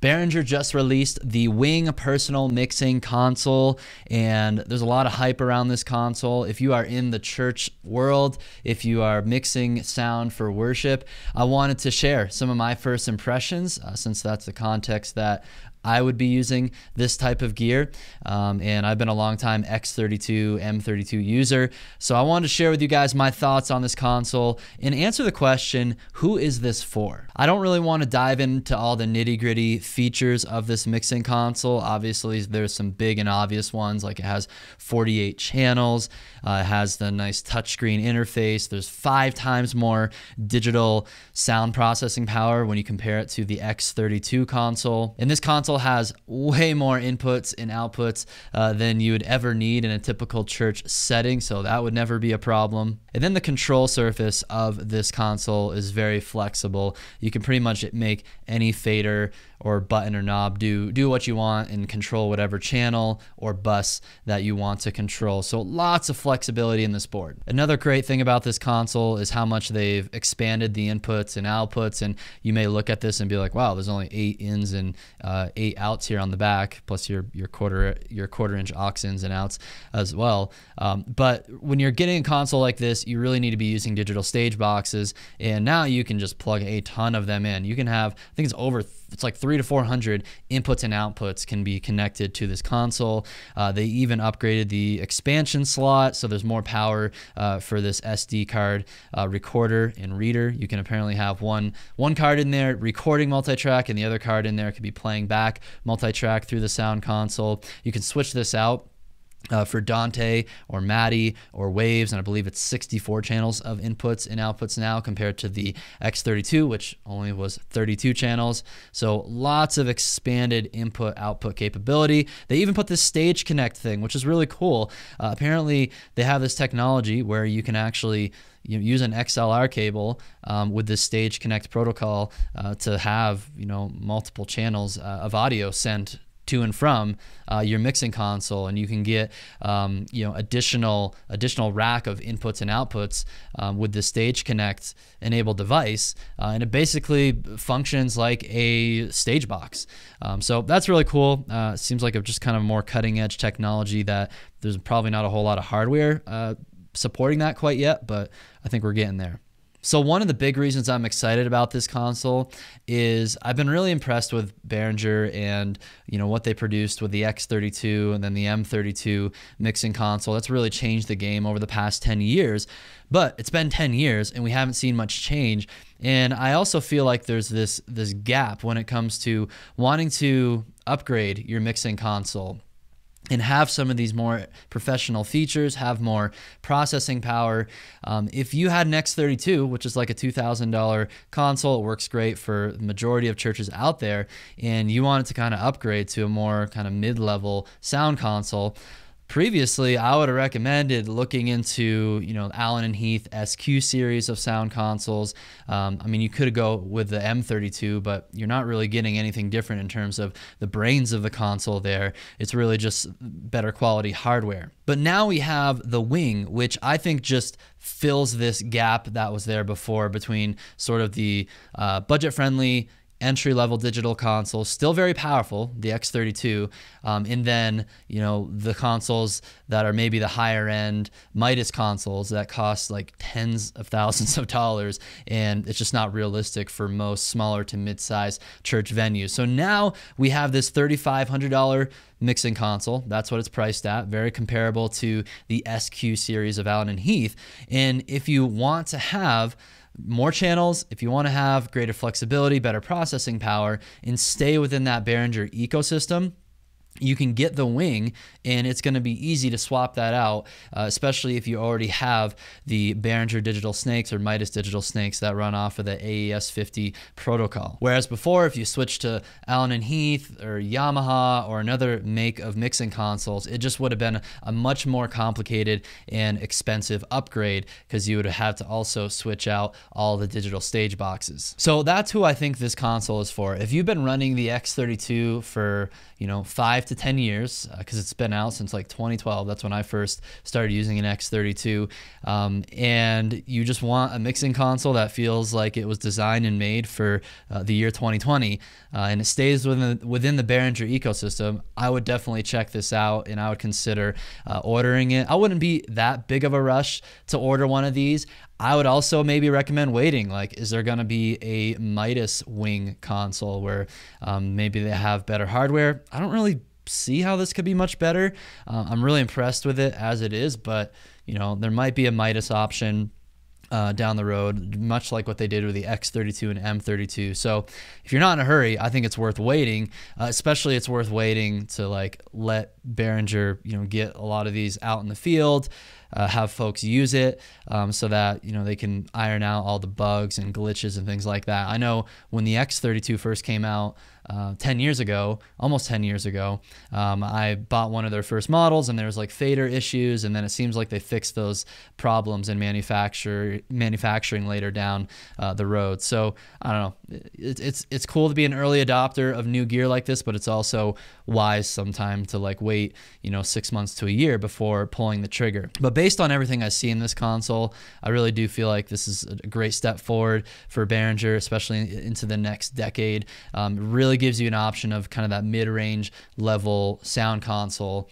Behringer just released the Wing personal mixing console, and there's a lot of hype around this console. If you are in the church world, if you are mixing sound for worship, I wanted to share some of my first impressions since that's the context that I would be using this type of gear, and I've been a long time X32, M32 user, so I wanted to share with you guys my thoughts on this console and answer the question, who is this for? I don't really want to dive into all the nitty-gritty features of this mixing console. Obviously, there's some big and obvious ones, like it has 48 channels, it has the nice touchscreen interface, there's 5 times more digital sound processing power when you compare it to the X32 console, and this console has way more inputs and outputs than you would ever need in a typical church setting, so that would never be a problem. And then the control surface of this console is very flexible. You can pretty much make any fader or button or knob do what you want and control whatever channel or bus that you want to control. So lots of flexibility in this board. Another great thing about this console is how much they've expanded the inputs and outputs, and you may look at this and be like, wow, there's only 8 ins and 8 outs here on the back, plus your quarter inch aux ins and outs as well. But when you're getting a console like this, you really need to be using digital stage boxes, and now you can just plug a ton of them in. You can have, I think it's like 300 to 400 inputs and outputs can be connected to this console. They even upgraded the expansion slot, so there's more power for this SD card recorder and reader. You can apparently have one card in there recording multi-track, and the other card in there could be playing back multi-track through the sound console. You can switch this out for Dante or Maddie or Waves, and I believe it's 64 channels of inputs and outputs now compared to the X32, which only was 32 channels. So lots of expanded input-output capability. They even put this Stage Connect thing, which is really cool. Apparently, they have this technology where you can actually use an XLR cable with this Stage Connect protocol to have multiple channels of audio sent to and from your mixing console, and you can get additional rack of inputs and outputs with the Stage Connect enabled device, and it basically functions like a stage box. So that's really cool. Seems like a just kind of more cutting edge technology that there's probably not a whole lot of hardware supporting that quite yet, but I think we're getting there. So one of the big reasons I'm excited about this console is I've been really impressed with Behringer and what they produced with the X32 and then the M32 mixing console. That's really changed the game over the past 10 years. But it's been 10 years and we haven't seen much change. And I also feel like there's this gap when it comes to wanting to upgrade your mixing console and have some of these more professional features, have more processing power. If you had an X32, which is like a $2,000 console, it works great for the majority of churches out there, and you wanted to kind of upgrade to a more kind of mid-level sound console, previously, I would have recommended looking into, Allen & Heath SQ series of sound consoles. I mean, you could go with the M32, but you're not really getting anything different in terms of the brains of the console there. It's really just better quality hardware. But now we have the Wing, which I think just fills this gap that was there before between sort of the budget-friendly entry-level digital console, still very powerful, the X32, and then the consoles that are maybe the higher end Midas consoles that cost like tens of thousands of dollars, and it's just not realistic for most smaller to mid-size church venues. So now we have this $3,500 mixing console. That's what it's priced at, very comparable to the SQ series of Allen & Heath. And if you want to have more channels, if you want to have greater flexibility, better processing power, and stay within that Behringer ecosystem, you can get the Wing, and it's going to be easy to swap that out, especially if you already have the Behringer digital snakes or Midas digital snakes that run off of the AES-50 protocol. Whereas before, if you switch to Allen & Heath or Yamaha or another make of mixing consoles, it just would have been a much more complicated and expensive upgrade because you would have had to also switch out all the digital stage boxes. So that's who I think this console is for. If you've been running the X32 for 5 to 10 years because it's been out since like 2012. That's when I first started using an X32. And you just want a mixing console that feels like it was designed and made for the year 2020, and it stays within the Behringer ecosystem, I would definitely check this out, and I would consider ordering it. I wouldn't be that big of a rush to order one of these. I would also maybe recommend waiting. Like, is there going to be a Midas Wing console where maybe they have better hardware? I don't really see how this could be much better. I'm really impressed with it as it is, but there might be a Midas option down the road, much like what they did with the X32 and M32. So if you're not in a hurry, I think it's worth waiting. Especially it's worth waiting to like let Behringer, get a lot of these out in the field, have folks use it so that they can iron out all the bugs and glitches and things like that. I know when the X32 first came out 10 years ago, almost 10 years ago, I bought one of their first models, and there was like fader issues, and then it seems like they fixed those problems in manufacturing later down the road. So I don't know, it's cool to be an early adopter of new gear like this, but it's also wise sometimes to like wait 6 months to a year before pulling the trigger. But based on everything I see in this console, I really do feel like this is a great step forward for Behringer, especially into the next decade. Really gives you an option of kind of that mid-range level sound console,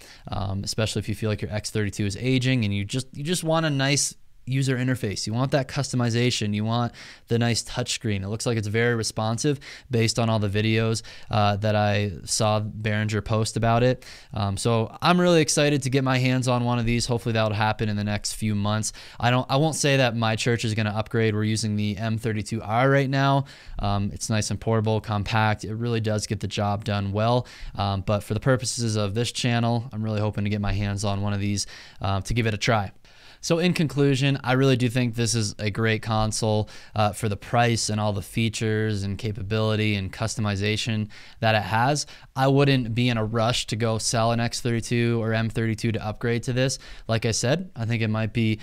especially if you feel like your X32 is aging and you just want a nice user interface. You want that customization. You want the nice touchscreen. It looks like it's very responsive based on all the videos that I saw Behringer post about it. So I'm really excited to get my hands on one of these. Hopefully that'll happen in the next few months. I won't say that my church is going to upgrade. We're using the M32R right now. It's nice and portable, compact. It really does get the job done well. But for the purposes of this channel, I'm really hoping to get my hands on one of these to give it a try. So in conclusion, I really do think this is a great console for the price and all the features and capability and customization that it has. I wouldn't be in a rush to go sell an X32 or M32 to upgrade to this. Like I said, I think it might be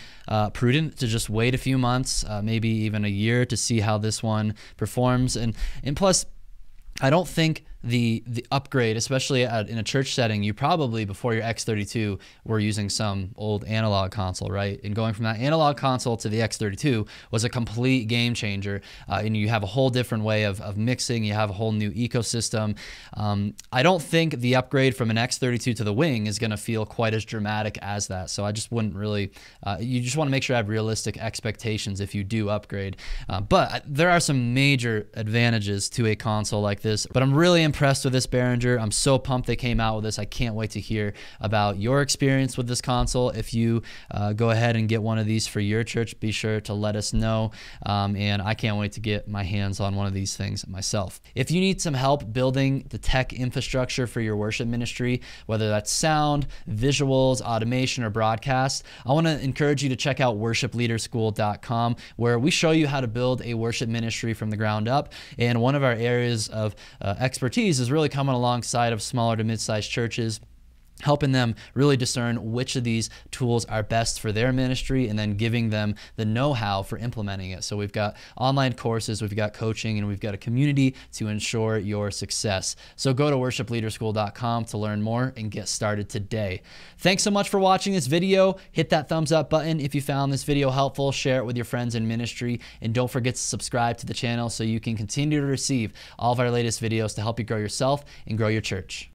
prudent to just wait a few months, maybe even a year, to see how this one performs. And plus, I don't think the upgrade, especially in a church setting, you probably, before your X32, were using some old analog console, right? And going from that analog console to the X32 was a complete game changer. And you have a whole different way of mixing. You have a whole new ecosystem. I don't think the upgrade from an X32 to the Wing is going to feel quite as dramatic as that. So I just wouldn't really, you just want to make sure I have realistic expectations if you do upgrade. But there are some major advantages to a console like this. But I'm really impressed with this Behringer. I'm so pumped they came out with this. I can't wait to hear about your experience with this console. If you go ahead and get one of these for your church, be sure to let us know. And I can't wait to get my hands on one of these things myself. If you need some help building the tech infrastructure for your worship ministry, whether that's sound, visuals, automation, or broadcast, I want to encourage you to check out worshipleaderschool.com, where we show you how to build a worship ministry from the ground up. And one of our areas of expertise is really coming alongside of smaller to mid-sized churches, helping them really discern which of these tools are best for their ministry, and then giving them the know-how for implementing it. So we've got online courses, we've got coaching, and we've got a community to ensure your success. So go to worshipleaderschool.com to learn more and get started today. Thanks so much for watching this video. Hit that thumbs up button if you found this video helpful. Share it with your friends in ministry, and don't forget to subscribe to the channel so you can continue to receive all of our latest videos to help you grow yourself and grow your church.